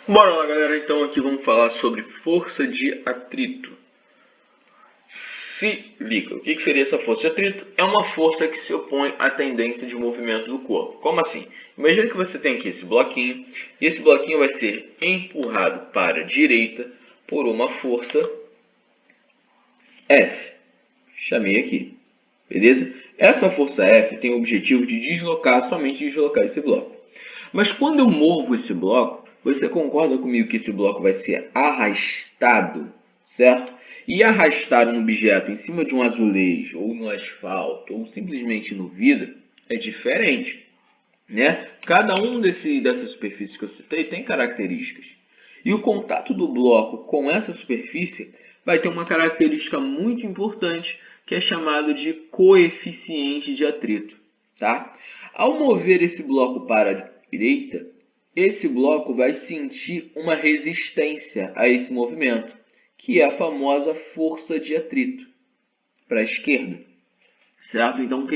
Bora lá, galera, então aqui vamos falar sobre força de atrito. Se liga, o que seria essa força de atrito? É uma força que se opõe à tendência de movimento do corpo. Como assim? Imagina que você tem aqui esse bloquinho, e esse bloquinho vai ser empurrado para a direita por uma força F. Chamei aqui, beleza? Essa força F tem o objetivo de somente deslocar esse bloco. Mas quando eu movo esse bloco, você concorda comigo que esse bloco vai ser arrastado, certo? E arrastar um objeto em cima de um azulejo, ou no asfalto, ou simplesmente no vidro, é diferente, né? Cada um dessas superfícies que eu citei tem características. E o contato do bloco com essa superfície vai ter uma característica muito importante, que é chamado de coeficiente de atrito, tá? Ao mover esse bloco para a direita, esse bloco vai sentir uma resistência a esse movimento, que é a famosa força de atrito para a esquerda, certo? Então, o que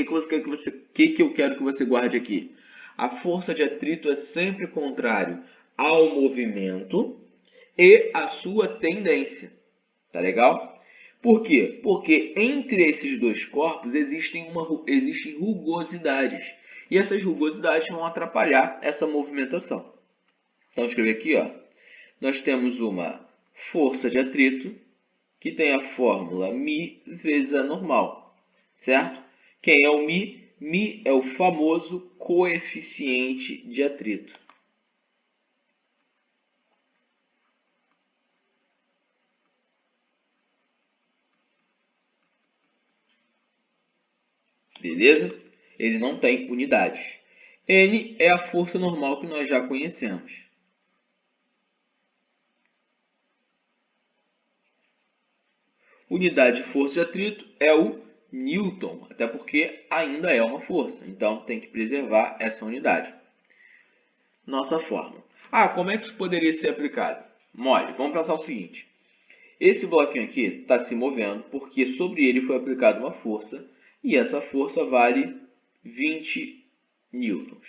eu quero que você guarde aqui? A força de atrito é sempre contrário ao movimento e à sua tendência, tá legal? Por quê? Porque entre esses dois corpos existem rugosidades. E essas rugosidades vão atrapalhar essa movimentação. Então, escrever aqui, ó. Nós temos uma força de atrito que tem a fórmula μ vezes a normal, certo? Quem é o μ? μ é o famoso coeficiente de atrito. Beleza? Ele não tem unidades. N é a força normal que nós já conhecemos. Unidade de força de atrito é o Newton, até porque ainda é uma força. Então, tem que preservar essa unidade. Nossa fórmula. Como é que isso poderia ser aplicado? Mole, vamos pensar o seguinte. Esse bloquinho aqui está se movendo porque sobre ele foi aplicada uma força e essa força vale 20 newtons.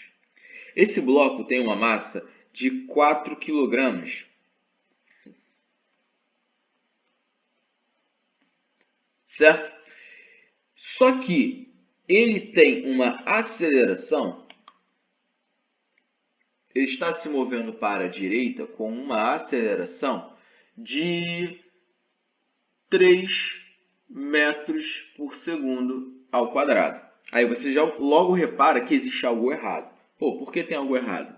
Esse bloco tem uma massa de 4 kg. Certo? Só que ele tem uma aceleração, ele está se movendo para a direita com uma aceleração de 3 metros por segundo ao quadrado. Aí você já logo repara que existe algo errado. Por que tem algo errado?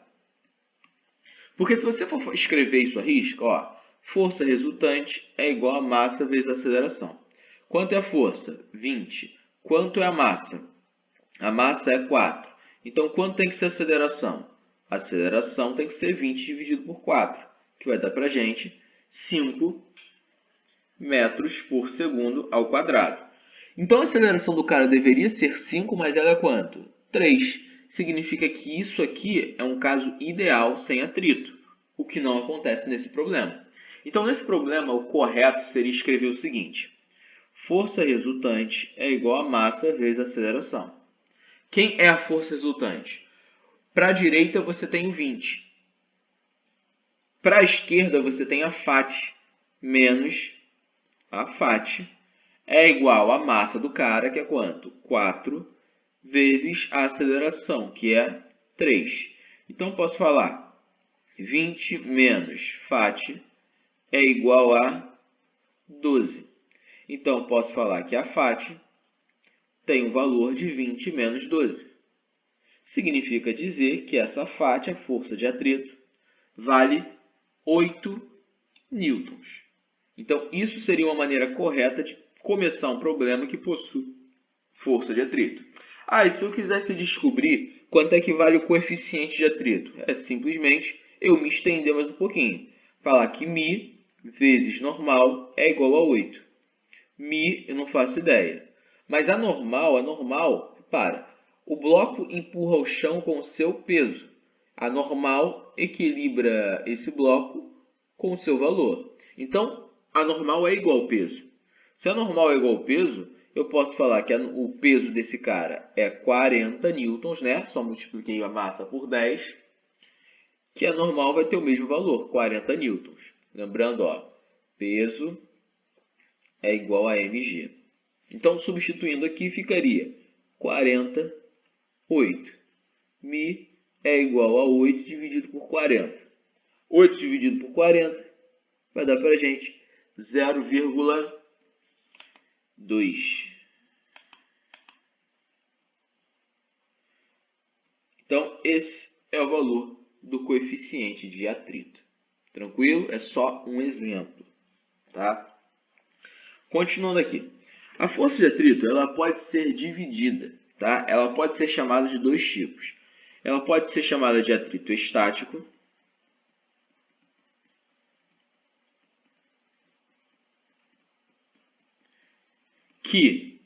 Porque se você for escrever isso a risco, força resultante é igual a massa vezes a aceleração. Quanto é a força? 20. Quanto é a massa? A massa é 4. Então, quanto tem que ser a aceleração? A aceleração tem que ser 20 dividido por 4, que vai dar para a gente 5 metros por segundo ao quadrado. Então, a aceleração do cara deveria ser 5, mas ela é quanto? 3. Significa que isso aqui é um caso ideal sem atrito, o que não acontece nesse problema. Então, nesse problema, o correto seria escrever o seguinte: força resultante é igual a massa vezes a aceleração. Quem é a força resultante? Para a direita você tem o 20. Para a esquerda você tem a FAT menos a FAT é igual à massa do cara, que é quanto? 4 vezes a aceleração, que é 3. Então, posso falar 20 menos FAT é igual a 12. Então, posso falar que a FAT tem um valor de 20 menos 12. Significa dizer que essa FAT, a força de atrito, vale 8 newtons. Então, isso seria uma maneira correta de começar um problema que possui força de atrito. E se eu quisesse descobrir quanto é que vale o coeficiente de atrito? É simplesmente eu me estender mais um pouquinho. Falar que μ vezes normal é igual a 8. μ eu não faço ideia. Mas a normal, o bloco empurra o chão com o seu peso. A normal equilibra esse bloco com o seu valor. Então, a normal é igual ao peso. Se a normal é igual ao peso, eu posso falar que o peso desse cara é 40 newtons, né? Só multipliquei a massa por 10. que é normal, vai ter o mesmo valor, 40 newtons. Lembrando, ó, peso é igual a mg. Então, substituindo aqui, ficaria 48. Mi é igual a 8 dividido por 40. 8 dividido por 40 vai dar para a gente 0,2. Então, esse é o valor do coeficiente de atrito. Tranquilo? É só um exemplo, tá? Continuando aqui. A força de atrito, ela pode ser dividida, tá? Ela pode ser chamada de dois tipos. Ela pode ser chamada de atrito estático, que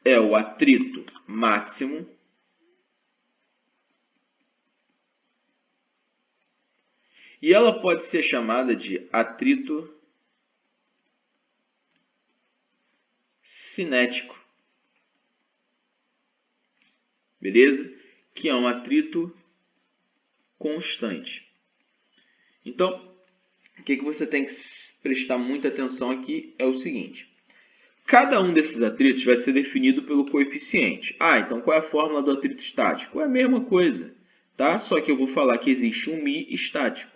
é o atrito máximo, e ela pode ser chamada de atrito cinético, beleza? Que é um atrito constante. Então, o que você tem que prestar muita atenção aqui é o seguinte. Cada um desses atritos vai ser definido pelo coeficiente. Então qual é a fórmula do atrito estático? É a mesma coisa, tá? Só que eu vou falar que existe um Mi estático.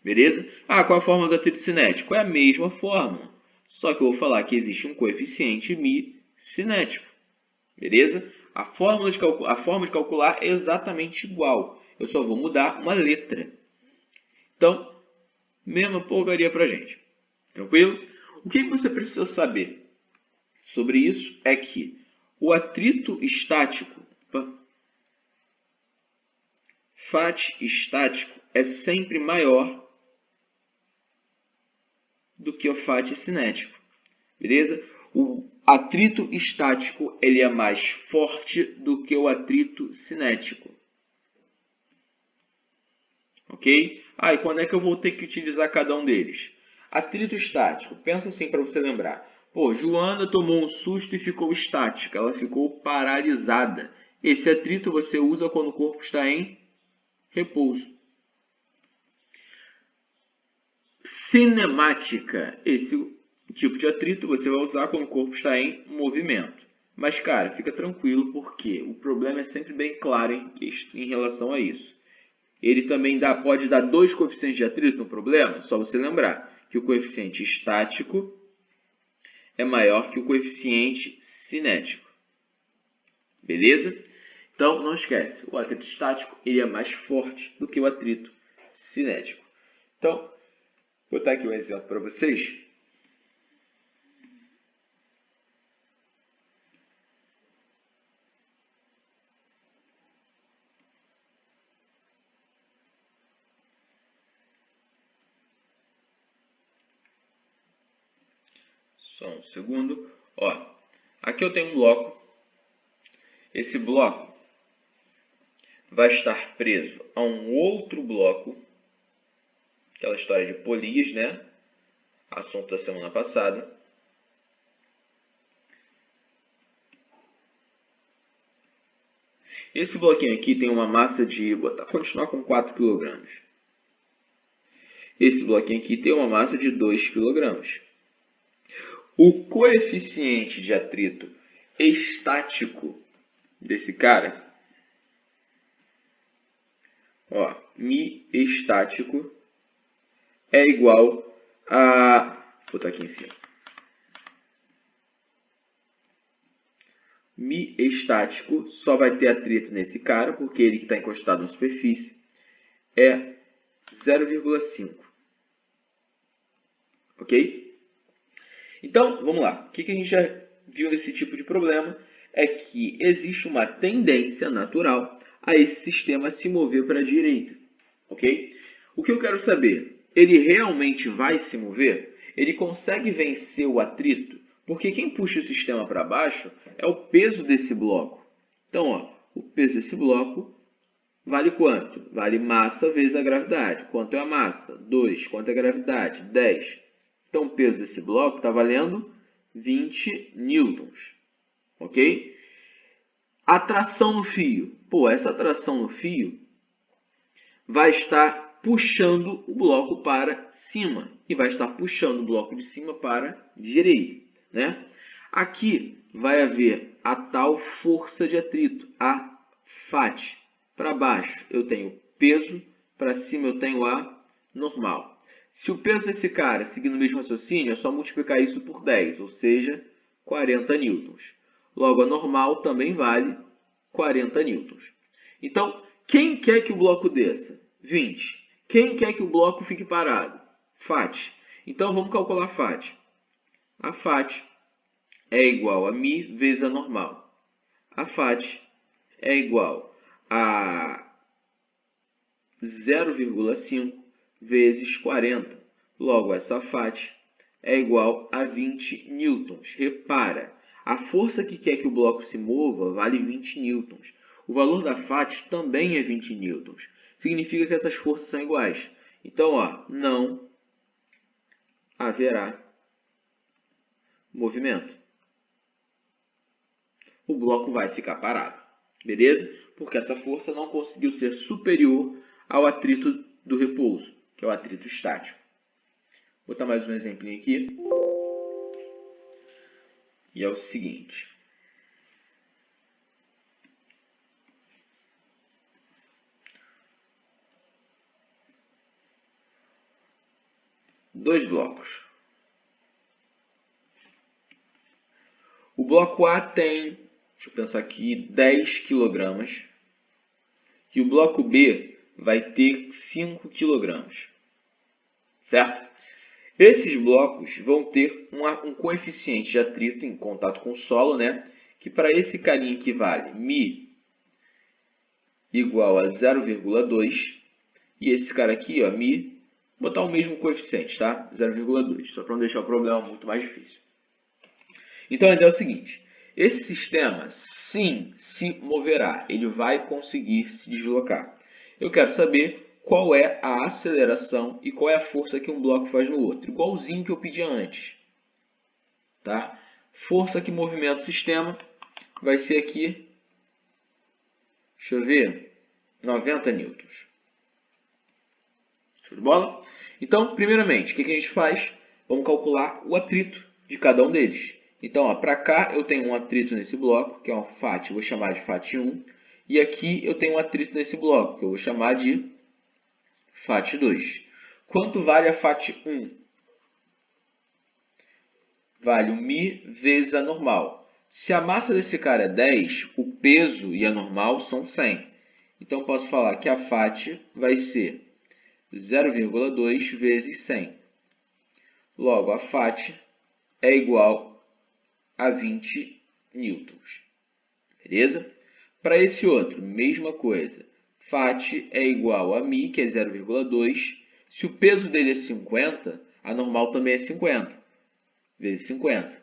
Beleza? Qual é a fórmula do atrito cinético? É a mesma fórmula. Só que eu vou falar que existe um coeficiente Mi cinético. Beleza? A forma de calcular é exatamente igual. Eu só vou mudar uma letra. Então, mesma porcaria pra gente. Tranquilo? O que você precisa saber sobre isso é que o atrito estático, FAT estático, é sempre maior do que o FAT cinético. Beleza? O atrito estático ele é mais forte do que o atrito cinético. Ok? E quando é que eu vou ter que utilizar cada um deles? Atrito estático. Pensa assim para você lembrar. Joana tomou um susto e ficou estática. Ela ficou paralisada. Esse atrito você usa quando o corpo está em repouso. Cinemática. Esse tipo de atrito você vai usar quando o corpo está em movimento. Mas, cara, fica tranquilo porque o problema é sempre bem claro em relação a isso. Ele também pode dar dois coeficientes de atrito no problema. Só você lembrar que o coeficiente estático é maior que o coeficiente cinético. Beleza? Então, não esquece. O atrito estático ele é mais forte do que o atrito cinético. Então, vou botar aqui um exemplo para vocês. Só um segundo. Aqui eu tenho um bloco. Esse bloco vai estar preso a um outro bloco. Aquela história de polias, né? Assunto da semana passada. Esse bloquinho aqui tem uma massa de... Vou continuar com 4 kg. Esse bloquinho aqui tem uma massa de 2 kg. O coeficiente de atrito estático desse cara, Mi estático, é igual a... Vou botar aqui em cima. Mi estático só vai ter atrito nesse cara, porque ele que está encostado na superfície, é 0,5. Ok? Então, vamos lá. O que a gente já viu nesse tipo de problema é que existe uma tendência natural a esse sistema se mover para a direita. Ok? O que eu quero saber? Ele realmente vai se mover? Ele consegue vencer o atrito? Porque quem puxa o sistema para baixo é o peso desse bloco. Então, o peso desse bloco vale quanto? Vale massa vezes a gravidade. Quanto é a massa? 2. Quanto é a gravidade? 10. Então, o peso desse bloco está valendo 20 newtons. Ok? A tração no fio. pô, essa tração no fio vai estar puxando o bloco para cima e vai estar puxando o bloco de cima para a direita, né? Aqui vai haver a tal força de atrito, a FAT. Para baixo eu tenho peso, para cima eu tenho a normal. Se o peso desse cara seguir no mesmo raciocínio, é só multiplicar isso por 10, ou seja, 40 newtons. Logo, a normal também vale 40 newtons. Então, quem quer que o bloco desça? 20. Quem quer que o bloco fique parado? FAT. Então, vamos calcular a FAT. A FAT é igual a μ vezes a normal. A FAT é igual a 0,5 vezes 40. Logo, essa FAT é igual a 20 newtons. Repara, a força que quer que o bloco se mova vale 20 newtons. O valor da FAT também é 20 newtons. Significa que essas forças são iguais. Então, ó, não haverá movimento. O bloco vai ficar parado. Beleza? Porque essa força não conseguiu ser superior ao atrito do repouso, que é o atrito estático. Vou botar mais um exemplinho aqui. E é o seguinte. Dois blocos. O bloco A tem, deixa eu pensar aqui, 10 kg. E o bloco B vai ter 5 kg. Certo? Esses blocos vão ter um coeficiente de atrito em contato com o solo, né? Que para esse carinha equivale μ igual a 0,2. E esse cara aqui, ó, μ, vou botar o mesmo coeficiente, tá? 0,2, só para não deixar o problema muito mais difícil. Então, a ideia é o seguinte. Esse sistema, sim, se moverá. Ele vai conseguir se deslocar. Eu quero saber qual é a aceleração e qual é a força que um bloco faz no outro. Igualzinho que eu pedi antes. Tá? Força que movimenta o sistema vai ser aqui, deixa eu ver, 90 newtons. Show de bola? Então, primeiramente, o que a gente faz? Vamos calcular o atrito de cada um deles. Então, para cá eu tenho um atrito nesse bloco, que é um FAT, eu vou chamar de FAT1. E aqui eu tenho um atrito nesse bloco, que eu vou chamar de FAT2. Quanto vale a FAT1? Vale o μ vezes a normal. Se a massa desse cara é 10, o peso e a normal são 100. Então, posso falar que a FAT vai ser 0,2 vezes 100. Logo, a FAT é igual a 20 newtons. Beleza? Para esse outro, mesma coisa. FAT é igual a μ, que é 0,2. Se o peso dele é 50, a normal também é 50. Vezes 50.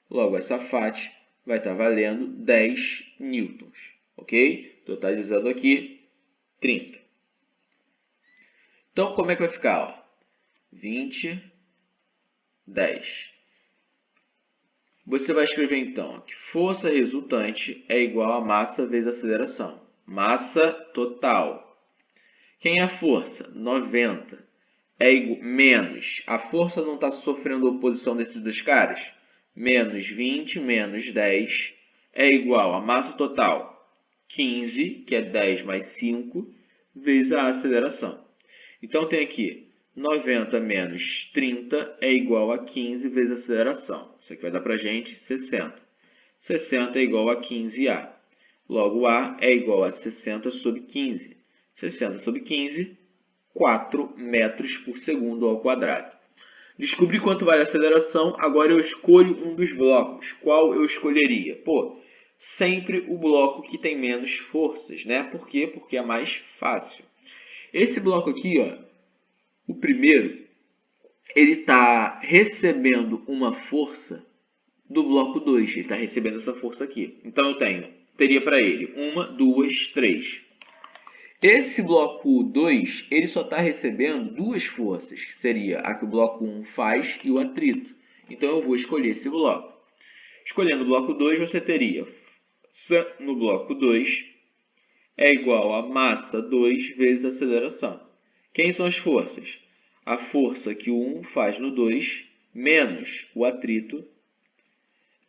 Logo, essa FAT vai estar valendo 10 newtons. Ok? Totalizando aqui, 30. Então, como é que vai ficar? Ó? 20, 10. Você vai escrever, então, que força resultante é igual a massa vezes aceleração. Massa total. Quem é a força? 90. Menos. A força não está sofrendo oposição desses dois caras? Menos 20 menos 10 é igual a massa total. 15, que é 10 mais 5, vezes a aceleração. Então, tem aqui 90 menos 30 é igual a 15 vezes a aceleração. Isso aqui vai dar para a gente 60. 60 é igual a 15A. Logo, A é igual a 60 sobre 15. 60 sobre 15, 4 metros por segundo ao quadrado. Descobri quanto vale a aceleração, agora eu escolho um dos blocos. Qual eu escolheria? Pô, sempre o bloco que tem menos forças, né? Por quê? Porque é mais fácil. Esse bloco aqui, ó, o primeiro, ele está recebendo uma força do bloco 2. Ele está recebendo essa força aqui. Então, eu teria para ele 1, 2, 3. Esse bloco 2, ele só está recebendo duas forças, que seria a que o bloco 1 faz e o atrito. Então, eu vou escolher esse bloco. Escolhendo o bloco 2, você teria no bloco 2 é igual a massa 2 vezes a aceleração. Quem são as forças? A força que o 1 faz no 2 menos o atrito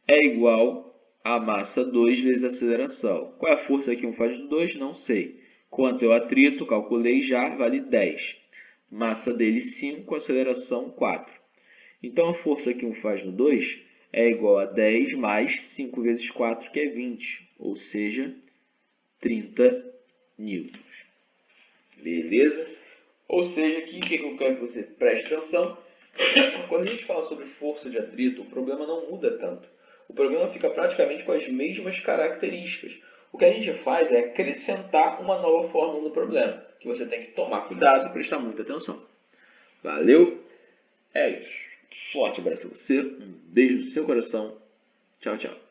é igual a massa 2 vezes a aceleração. Qual é a força que 1 faz no 2? Não sei. Quanto é o atrito? Calculei já, vale 10. Massa dele 5, aceleração 4. Então a força que 1 faz no 2 é igual a 10 mais 5 vezes 4, que é 20. Ou seja, 30 newtons. Beleza? Ou seja, aqui o que eu quero que você preste atenção? Quando a gente fala sobre força de atrito, o problema não muda tanto. O problema fica praticamente com as mesmas características. O que a gente faz é acrescentar uma nova fórmula no problema, que você tem que tomar cuidado e prestar muita atenção. Valeu? É isso. Forte abraço para você, um beijo no seu coração. Tchau, tchau.